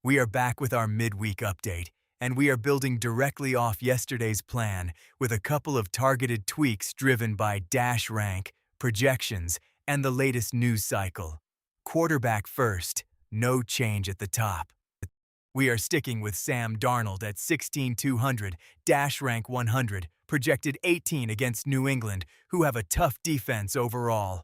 We are back with our midweek update, and we are building directly off yesterday's plan with a couple of targeted tweaks driven by dash rank, projections, and the latest news cycle. Quarterback first, no change at the top. We are sticking with Sam Darnold at 16,200, dash rank 100, projected 18 against New England, who have a tough defense overall.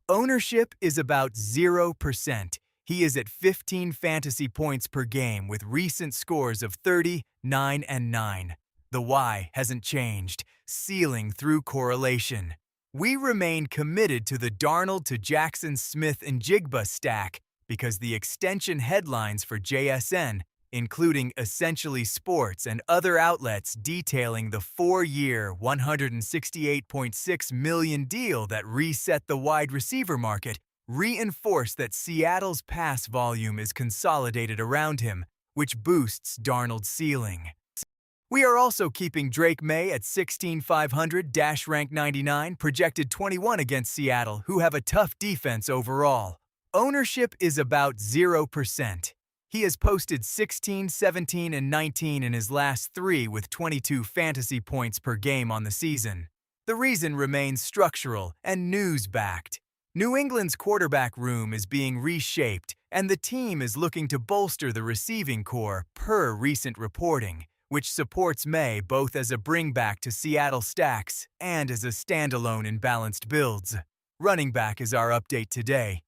Ownership is about 0%. He is at 15 fantasy points per game with recent scores of 30, 9, and 9. The why hasn't changed, ceiling through correlation. We remain committed to the Darnold to Jackson Smith and Jigba stack because the extension headlines for JSN, including Essentially Sports and other outlets detailing the 4-year, $168.6 million deal that reset the wide receiver market, reinforce that Seattle's pass volume is consolidated around him, which boosts Darnold's ceiling. We are also keeping Drake May at 16,500, dash rank 99, projected 21 against Seattle, who have a tough defense overall. Ownership is about 0%. He has posted 16, 17, and 19 in his last 3 with 22 fantasy points per game on the season. The reason remains structural and news-backed. New England's quarterback room is being reshaped, and the team is looking to bolster the receiving core per recent reporting, which supports May both as a bringback to Seattle stacks and as a standalone in balanced builds. Running back is our update today.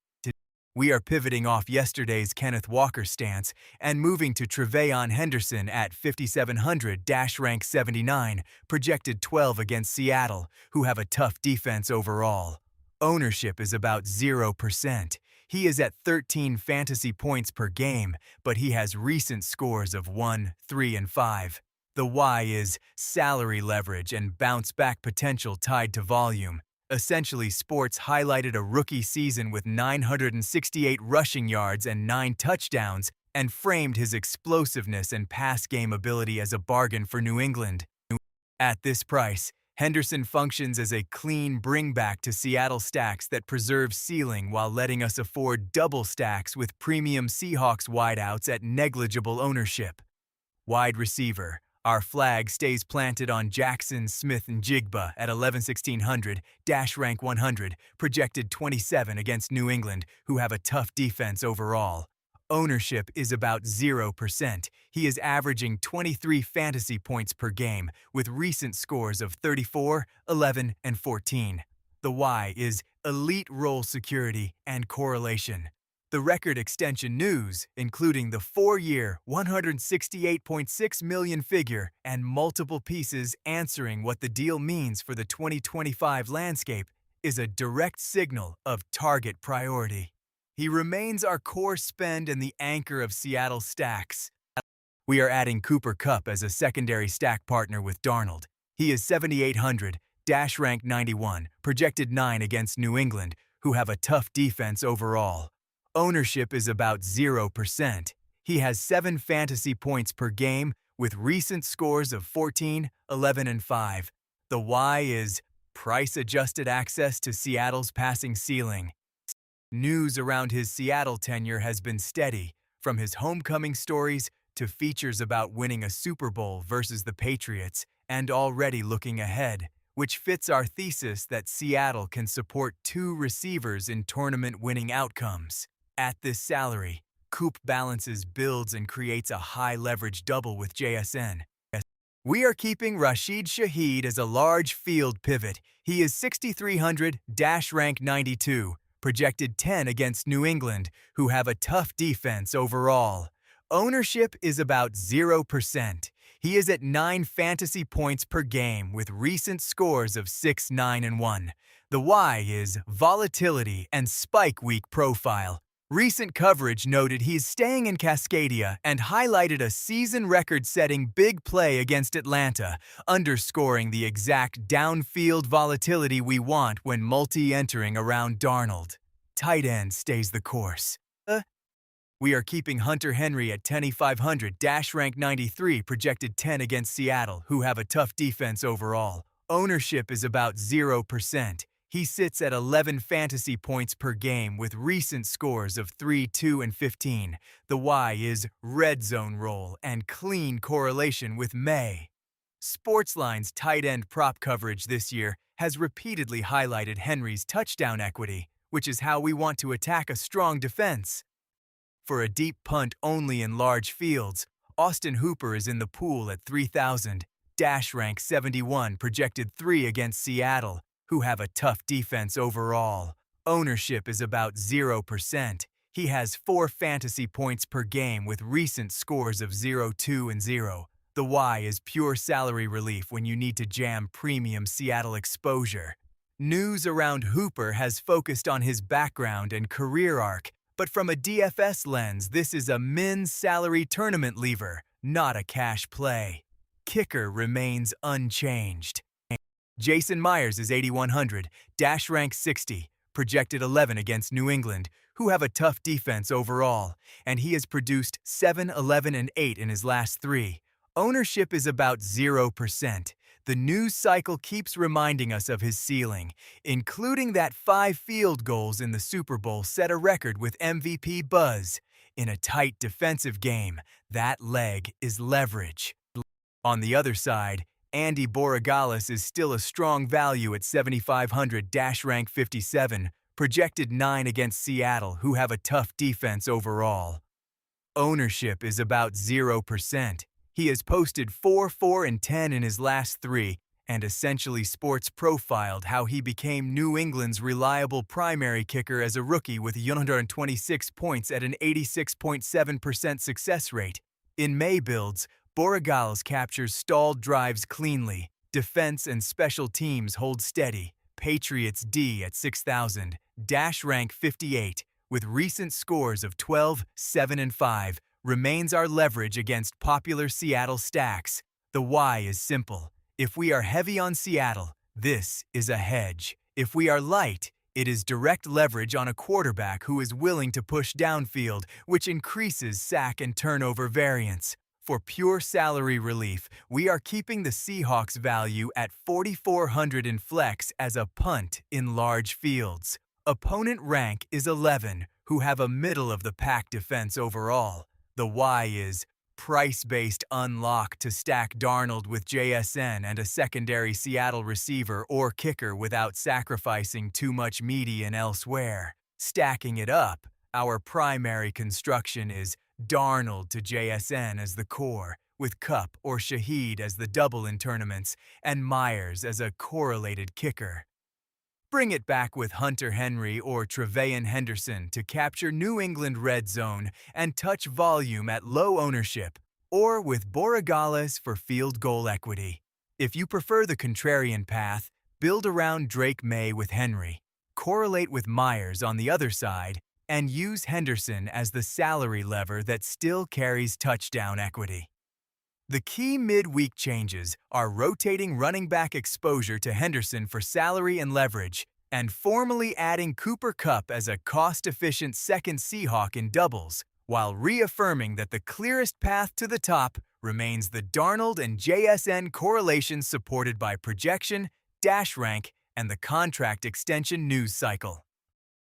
We are pivoting off yesterday's Kenneth Walker stance and moving to Tre'Veyon Henderson at 5,700, dash rank 79, projected 12 against Seattle, who have a tough defense overall. Ownership is about 0%. He is at 13 fantasy points per game, but he has recent scores of 1, 3, and 5. The why is salary leverage and bounce-back potential tied to volume. Essentially Sports highlighted a rookie season with 968 rushing yards and 9 touchdowns and framed his explosiveness and pass game ability as a bargain for New England. At this price, Henderson functions as a clean bringback to Seattle stacks that preserve ceiling while letting us afford double stacks with premium Seahawks wideouts at negligible ownership. Wide receiver. Our flag stays planted on Jackson, Smith, and Jigba at 11,600, dash rank 100, projected 27 against New England, who have a tough defense overall. Ownership is about 0%. He is averaging 23 fantasy points per game, with recent scores of 34, 11, and 14. The why is elite role security and correlation. The record extension news, including the 4-year, $168.6 million figure and multiple pieces answering what the deal means for the 2025 landscape, is a direct signal of target priority. He remains our core spend and the anchor of Seattle stacks. We are adding Cooper Kupp as a secondary stack partner with Darnold. He is 7,800, dash rank 91, projected 9 against New England, who have a tough defense overall. Ownership is about 0%. He has 7 fantasy points per game with recent scores of 14, 11, and 5. The why is price-adjusted access to Seattle's passing ceiling. News around his Seattle tenure has been steady, from his homecoming stories to features about winning a Super Bowl versus the Patriots and already looking ahead, which fits our thesis that Seattle can support 2 receivers in tournament-winning outcomes. At this salary, Coop balances builds and creates a high-leverage double with JSN. We are keeping Rashid Shaheed as a large field pivot. He is 6,300, dash rank 92, projected 10 against New England, who have a tough defense overall. Ownership is about 0%. He is at 9 fantasy points per game with recent scores of 6, 9, and 1. The why is volatility and spike week profile. Recent coverage noted he's staying in Cascadia and highlighted a season record-setting big play against Atlanta, underscoring the exact downfield volatility we want when multi-entering around Darnold. Tight end stays the course. We are keeping Hunter Henry at 10,500, dash rank 93, projected 10 against Seattle, who have a tough defense overall. Ownership is about 0%. He sits at 11 fantasy points per game with recent scores of 3, 2, and 15. The why is red zone roll and clean correlation with May. Sportsline's tight end prop coverage this year has repeatedly highlighted Henry's touchdown equity, which is how we want to attack a strong defense. For a deep punt only in large fields, Austin Hooper is in the pool at 3,000, dash rank 71, projected 3 against Seattle, who have a tough defense overall. Ownership is about 0%. He has 4 fantasy points per game with recent scores of 0, 2, and 0. The why is pure salary relief when you need to jam premium Seattle exposure. News around Hooper has focused on his background and career arc, but from a DFS lens, this is a men's salary tournament lever, not a cash play. Kicker remains unchanged. Jason Myers is 8,100, dash rank 60, projected 11 against New England, who have a tough defense overall, and he has produced 7, 11, and 8 in his last 3. Ownership is about 0%. The news cycle keeps reminding us of his ceiling, including that 5 field goals in the Super Bowl set a record with MVP buzz. In a tight defensive game, that leg is leverage. On the other side, Andy Borregales is still a strong value at 7,500, dash rank 57, projected 9 against Seattle, who have a tough defense overall. Ownership is about 0%. He has posted 4, 4, and 10 in his last 3, and essentially sports profiled how he became New England's reliable primary kicker as a rookie with 126 points at an 86.7% success rate. In May builds, Borregales captures stalled drives cleanly. Defense and special teams hold steady. Patriots D at 6,000, dash rank 58, with recent scores of 12, 7, and 5, remains our leverage against popular Seattle stacks. The why is simple. If we are heavy on Seattle, this is a hedge. If we are light, it is direct leverage on a quarterback who is willing to push downfield, which increases sack and turnover variance. For pure salary relief, we are keeping the Seahawks value at 4,400 in flex as a punt in large fields. Opponent rank is 11, who have a middle-of-the-pack defense overall. The why is price-based unlock to stack Darnold with JSN and a secondary Seattle receiver or kicker without sacrificing too much median elsewhere. Stacking it up, our primary construction is Darnold to JSN as the core, with Kupp or Shaheed as the double in tournaments, and Myers as a correlated kicker. Bring it back with Hunter Henry or Trevayon Henderson to capture New England red zone and touch volume at low ownership, or with Borregales for field goal equity. If you prefer the contrarian path, build around Drake May with Henry, correlate with Myers on the other side, and use Henderson as the salary lever that still carries touchdown equity. The key midweek changes are rotating running back exposure to Henderson for salary and leverage, and formally adding Cooper Kupp as a cost-efficient second Seahawk in doubles, while reaffirming that the clearest path to the top remains the Darnold and JSN correlation supported by projection, dash rank, and the contract extension news cycle.